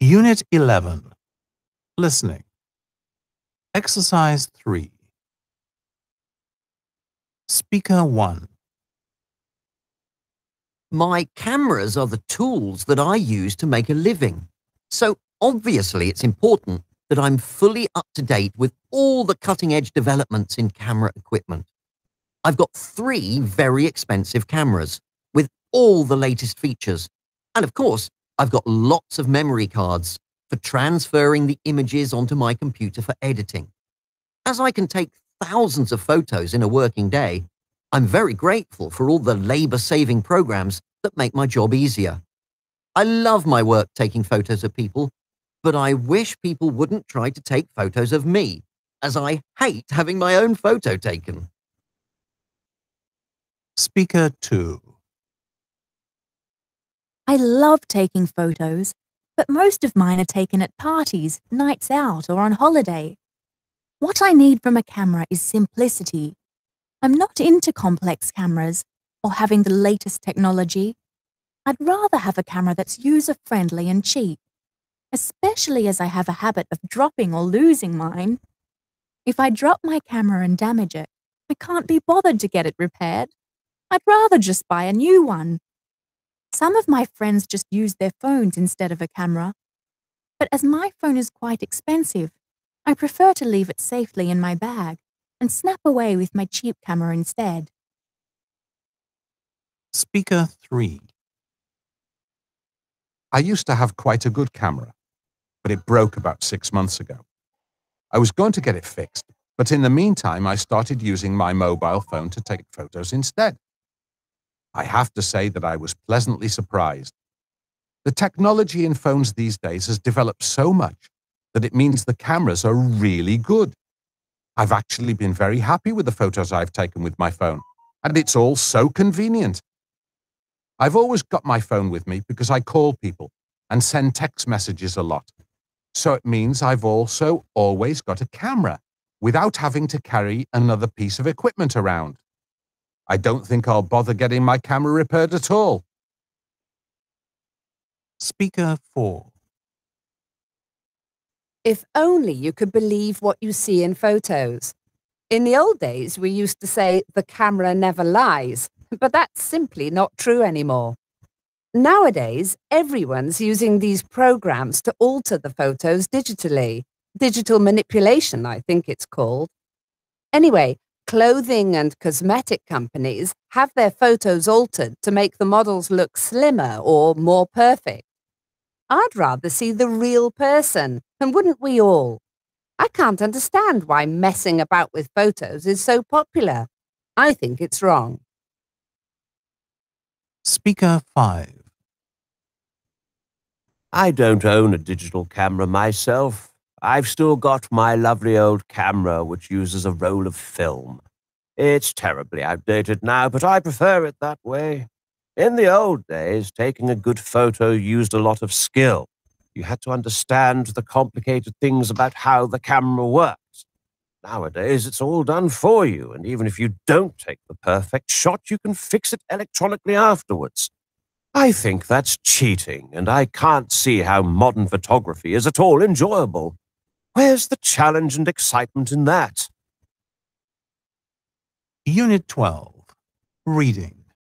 Unit 11. Listening. Exercise 3. Speaker 1. My cameras are the tools that I use to make a living. So obviously it's important that I'm fully up to date with all the cutting-edge developments in camera equipment. I've got 3 very expensive cameras with all the latest features. And of course, I've got lots of memory cards for transferring the images onto my computer for editing. As I can take thousands of photos in a working day, I'm very grateful for all the labor-saving programs that make my job easier. I love my work taking photos of people, but I wish people wouldn't try to take photos of me, as I hate having my own photo taken. Speaker 2. I love taking photos, but most of mine are taken at parties, nights out, or on holiday. What I need from a camera is simplicity. I'm not into complex cameras or having the latest technology. I'd rather have a camera that's user-friendly and cheap, especially as I have a habit of dropping or losing mine. If I drop my camera and damage it, I can't be bothered to get it repaired. I'd rather just buy a new one. Some of my friends just use their phones instead of a camera. But as my phone is quite expensive, I prefer to leave it safely in my bag and snap away with my cheap camera instead. Speaker 3. I used to have quite a good camera, but it broke about 6 months ago. I was going to get it fixed, but in the meantime, I started using my mobile phone to take photos instead. I have to say that I was pleasantly surprised. The technology in phones these days has developed so much that it means the cameras are really good. I've actually been very happy with the photos I've taken with my phone, and it's all so convenient. I've always got my phone with me because I call people and send text messages a lot. So it means I've also always got a camera without having to carry another piece of equipment around. I don't think I'll bother getting my camera repaired at all. Speaker 4. If only you could believe what you see in photos. In the old days, we used to say the camera never lies, but that's simply not true anymore. Nowadays, everyone's using these programs to alter the photos digitally. Digital manipulation, I think it's called. Anyway, clothing and cosmetic companies have their photos altered to make the models look slimmer or more perfect. I'd rather see the real person, and wouldn't we all? I can't understand why messing about with photos is so popular. I think it's wrong. Speaker 5. I don't own a digital camera myself. I've still got my lovely old camera, which uses a roll of film. It's terribly outdated now, but I prefer it that way. In the old days, taking a good photo used a lot of skill. You had to understand the complicated things about how the camera works. Nowadays, it's all done for you, and even if you don't take the perfect shot, you can fix it electronically afterwards. I think that's cheating, and I can't see how modern photography is at all enjoyable. Where's the challenge and excitement in that? Unit 12. Reading.